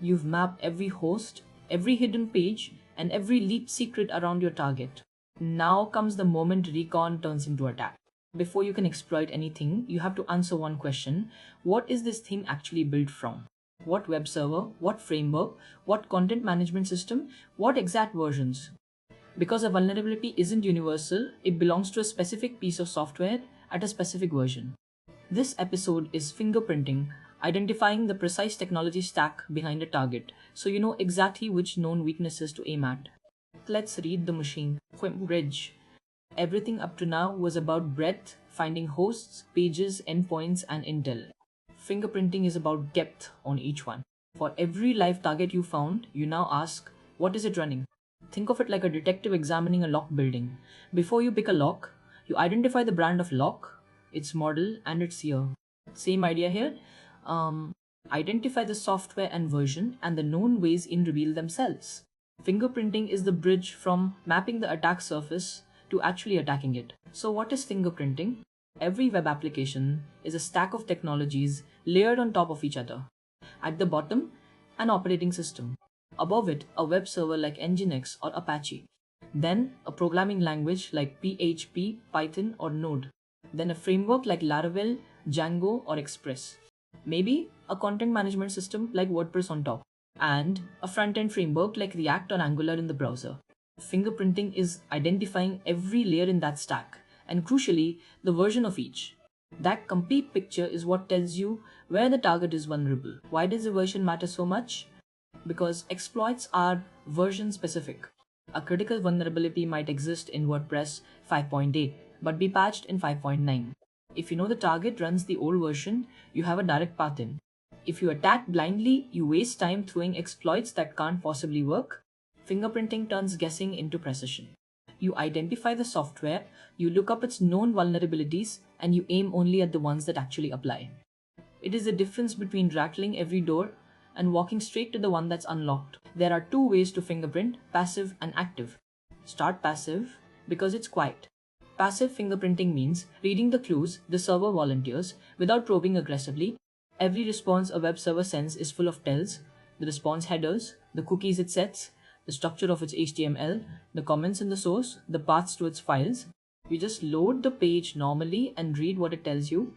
You've mapped every host, every hidden page, and every leaked secret around your target. Now comes the moment Recon turns into attack. Before you can exploit anything, you have to answer one question. What is this thing actually built from? What web server? What framework? What content management system? What exact versions? Because a vulnerability isn't universal, it belongs to a specific piece of software at a specific version. This episode is fingerprinting, identifying the precise technology stack behind a target so you know exactly which known weaknesses to aim at. Let's read the machine. Bridge. Everything up to now was about breadth, finding hosts, pages, endpoints, and intel. Fingerprinting is about depth on each one. For every live target you found, you now ask, what is it running? Think of it like a detective examining a locked building. Before you pick a lock, you identify the brand of lock, its model, and its year. Same idea here. Identify the software and version and the known ways in reveal themselves. Fingerprinting is the bridge from mapping the attack surface to actually attacking it. So what is fingerprinting? Every web application is a stack of technologies layered on top of each other. At the bottom, an operating system. Above it, a web server like Nginx or Apache. Then, a programming language like PHP, Python, or Node. Then a framework like Laravel, Django, or Express. Maybe a content management system like WordPress on top. And a front-end framework like React or Angular in the browser. Fingerprinting is identifying every layer in that stack, and crucially, the version of each. That complete picture is what tells you where the target is vulnerable. Why does the version matter so much? Because exploits are version specific. A critical vulnerability might exist in WordPress 5.8 but be patched in 5.9. If you know the target runs the old version, you have a direct path in. If you attack blindly, you waste time throwing exploits that can't possibly work. Fingerprinting turns guessing into precision. You identify the software, you look up its known vulnerabilities, and you aim only at the ones that actually apply. It is the difference between rattling every door and walking straight to the one that's unlocked. There are two ways to fingerprint, passive and active. Start passive because it's quiet. Passive fingerprinting means reading the clues the server volunteers without probing aggressively. Every response a web server sends is full of tells, the response headers, the cookies it sets, the structure of its HTML, the comments in the source, the paths to its files. You just load the page normally and read what it tells you.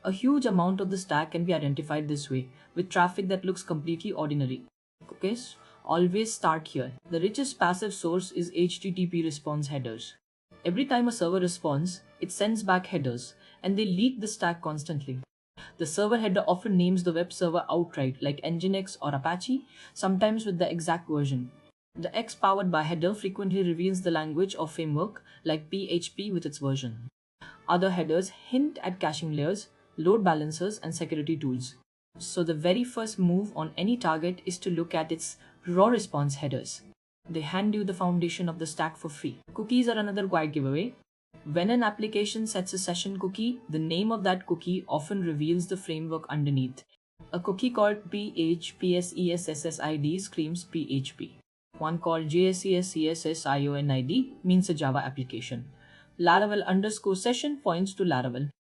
A huge amount of the stack can be identified this way, with traffic that looks completely ordinary. Okay, so always start here. The richest passive source is HTTP response headers. Every time a server responds, it sends back headers, and they leak the stack constantly. The server header often names the web server outright, like Nginx or Apache, sometimes with the exact version. The X powered by header frequently reveals the language or framework, like PHP with its version. Other headers hint at caching layers, load balancers, and security tools. So the very first move on any target is to look at its raw response headers. They hand you the foundation of the stack for free. Cookies are another quiet giveaway. When an application sets a session cookie, the name of that cookie often reveals the framework underneath. A cookie called PHPSESSID screams PHP. One called JSESCSSIONID means a Java application. Laravel_session points to Laravel.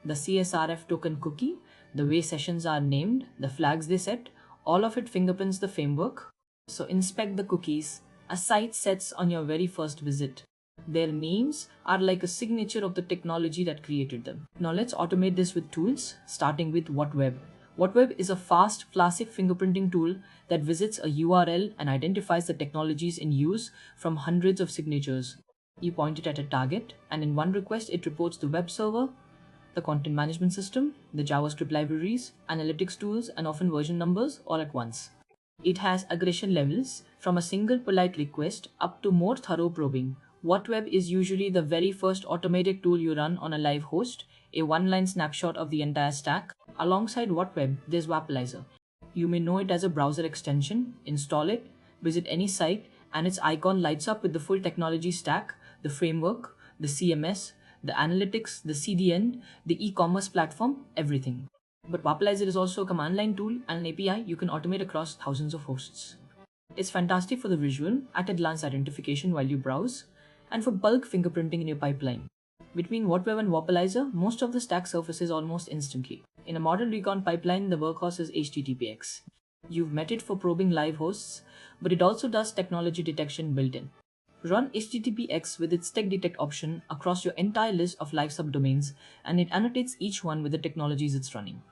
The CSRF token cookie, the way sessions are named, the flags they set, all of it fingerprints the framework. So inspect the cookies a site sets on your very first visit. Their names are like a signature of the technology that created them. Now let's automate this with tools, starting with whatweb. Whatweb is a fast, classic fingerprinting tool that visits a URL and identifies the technologies in use from hundreds of signatures. You point it at a target, and in one request it reports the web server, the content management system, the JavaScript libraries, analytics tools, and often version numbers all at once. It has aggression levels from a single polite request up to more thorough probing. Whatweb is usually the very first automated tool you run on a live host, a one-line snapshot of the entire stack. Alongside Whatweb, there's Wappalyzer. You may know it as a browser extension. Install it, visit any site, and its icon lights up with the full technology stack, the framework, the CMS, the analytics, the CDN, the e-commerce platform, everything. But Wappalyzer is also a command line tool and an API you can automate across thousands of hosts. It's fantastic for the visual, at-a-glance identification while you browse, and for bulk fingerprinting in your pipeline. Between Whatweb and Wappalyzer, most of the stack surfaces almost instantly. In a modern Recon pipeline, the workhorse is httpx. You've met it for probing live hosts, but it also does technology detection built in. Run httpx with its tech detect option across your entire list of live subdomains, and it annotates each one with the technologies it's running.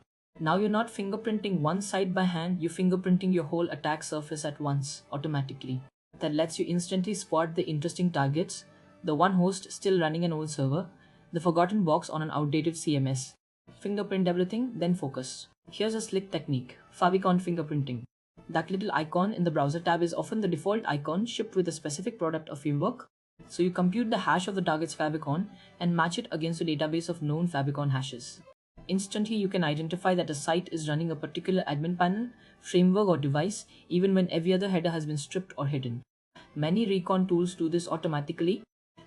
Now you're not fingerprinting one site by hand, you're fingerprinting your whole attack surface at once, automatically. That lets you instantly spot the interesting targets, the one host still running an old server, the forgotten box on an outdated CMS. Fingerprint everything, then focus. Here's a slick technique: Favicon fingerprinting. That little icon in the browser tab is often the default icon shipped with a specific product or framework. So you compute the hash of the target's favicon and match it against a database of known favicon hashes. Instantly, you can identify that a site is running a particular admin panel, framework, or device, even when every other header has been stripped or hidden. Many Recon tools do this automatically.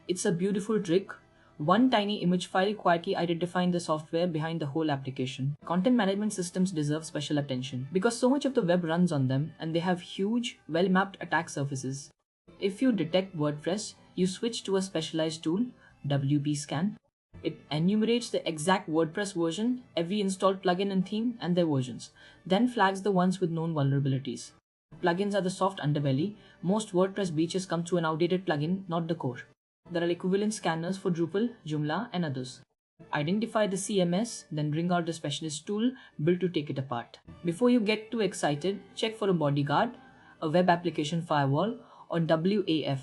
It's a beautiful trick. One tiny image file quietly identifying the software behind the whole application. Content management systems deserve special attention because so much of the web runs on them and they have huge, well-mapped attack surfaces. If you detect WordPress, you switch to a specialized tool, wpscan. It enumerates the exact WordPress version, every installed plugin and theme, and their versions, then flags the ones with known vulnerabilities. Plugins are the soft underbelly. Most WordPress breaches come through an outdated plugin, not the core. There are equivalent scanners for Drupal, Joomla, and others. Identify the CMS, then bring out the specialist tool built to take it apart. Before you get too excited, check for a bodyguard, a web application firewall, or WAF.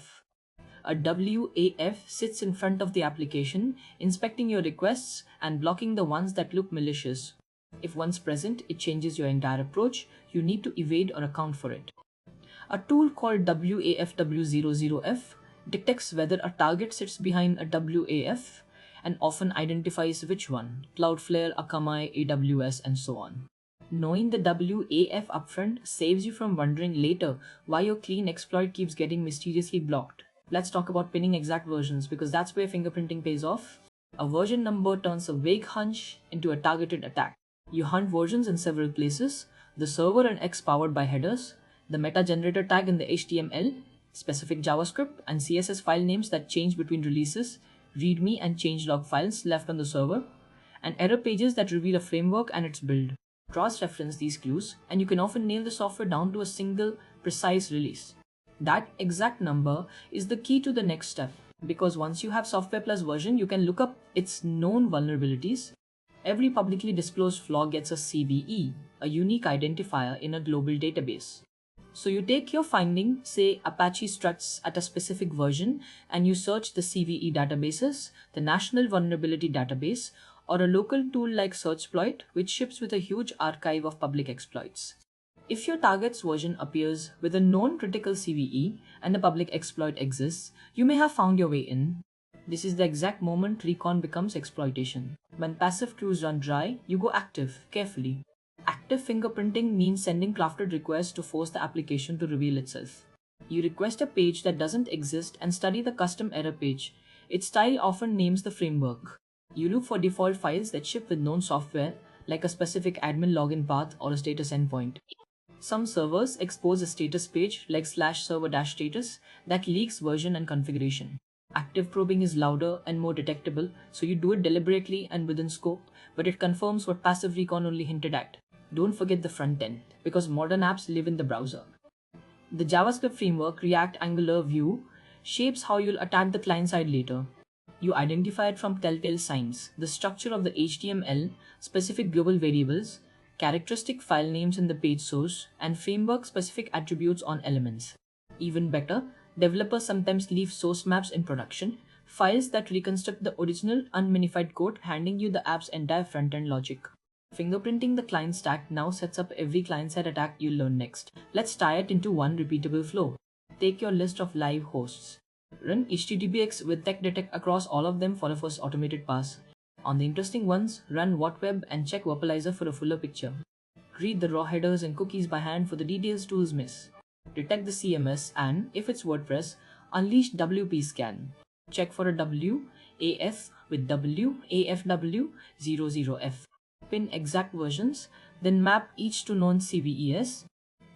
A WAF sits in front of the application, inspecting your requests and blocking the ones that look malicious. If one's present, it changes your entire approach. You need to evade or account for it. A tool called WAFW00F detects whether a target sits behind a WAF and often identifies which one: Cloudflare, Akamai, AWS, and so on. Knowing the WAF upfront saves you from wondering later why your clean exploit keeps getting mysteriously blocked. Let's talk about pinning exact versions because that's where fingerprinting pays off. A version number turns a vague hunch into a targeted attack. You hunt versions in several places: the server and X powered by headers, the meta generator tag in the HTML, specific JavaScript and CSS file names that change between releases, README and changelog files left on the server, and error pages that reveal a framework and its build. Cross-reference these clues, and you can often nail the software down to a single, precise release. That exact number is the key to the next step, because once you have software plus version, you can look up its known vulnerabilities. Every publicly disclosed flaw gets a CVE, a unique identifier in a global database. So you take your finding, say Apache struts at a specific version, and you search the CVE databases, the National Vulnerability Database, or a local tool like searchsploit, which ships with a huge archive of public exploits. If your target's version appears with a known critical CVE and a public exploit exists, you may have found your way in. This is the exact moment Recon becomes exploitation. When passive clues run dry, you go active, carefully. Active fingerprinting means sending crafted requests to force the application to reveal itself. You request a page that doesn't exist and study the custom error page. Its style often names the framework. You look for default files that ship with known software, like a specific admin login path or a status endpoint. Some servers expose a status page like /server-status that leaks version and configuration. Active probing is louder and more detectable, so you do it deliberately and within scope, but it confirms what passive recon only hinted at. Don't forget the front end, because modern apps live in the browser. The JavaScript framework, React, Angular, Vue, shapes how you'll attack the client side later. You identify it from telltale signs: the structure of the HTML, specific global variables, characteristic file names in the page source, and framework-specific attributes on elements. Even better, developers sometimes leave source maps in production, files that reconstruct the original unminified code, handing you the app's entire front-end logic. Fingerprinting the client stack now sets up every client-side attack you'll learn next. Let's tie it into one repeatable flow. Take your list of live hosts. Run httpx with tech detect across all of them for a first automated pass. On the interesting ones, run whatweb and check Wappalyzer for a fuller picture. Read the raw headers and cookies by hand for the details tools miss. Detect the CMS and, if it's WordPress, unleash wpscan. Check for a WAF with WAFW00F. Pin exact versions, then map each to known CVEs.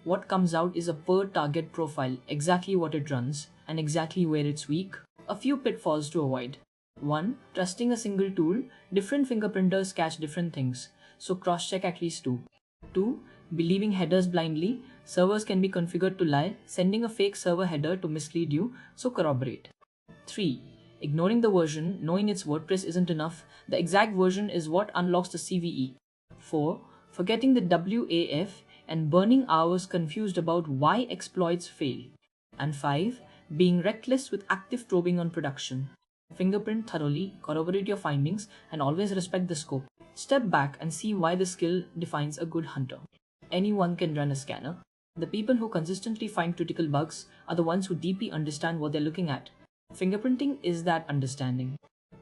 What comes out is a per target profile, exactly what it runs, and exactly where it's weak. A few pitfalls to avoid. 1. Trusting a single tool. Different fingerprinters catch different things, so cross-check at least 2. 2. Believing headers blindly, servers can be configured to lie, sending a fake server header to mislead you, so corroborate. 3. Ignoring the version, knowing its WordPress isn't enough, the exact version is what unlocks the CVE. 4. Forgetting the WAF and burning hours confused about why exploits fail. And 5. Being reckless with active probing on production. Fingerprint thoroughly, corroborate your findings, and always respect the scope. Step back and see why the skill defines a good hunter. Anyone can run a scanner. The people who consistently find critical bugs are the ones who deeply understand what they're looking at. Fingerprinting is that understanding.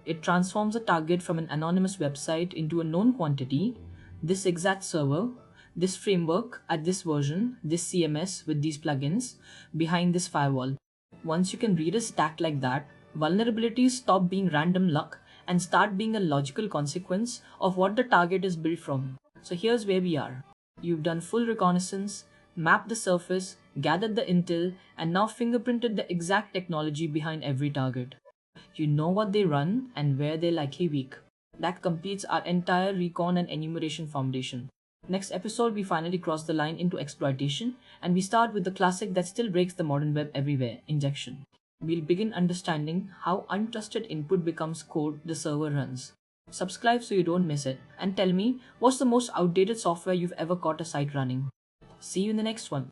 It transforms a target from an anonymous website into a known quantity. This exact server, this framework at this version, this CMS with these plugins, behind this firewall. Once you can read a stack like that, vulnerabilities stop being random luck and start being a logical consequence of what the target is built from. So here's where we are. You've done full reconnaissance, mapped the surface, gathered the intel, and now fingerprinted the exact technology behind every target. You know what they run and where they're likely weak. That completes our entire recon and enumeration foundation. Next episode, we finally cross the line into exploitation, and we start with the classic that still breaks the modern web everywhere, injection. We'll begin understanding how untrusted input becomes code the server runs. Subscribe so you don't miss it, and tell me, what's the most outdated software you've ever caught a site running? See you in the next one.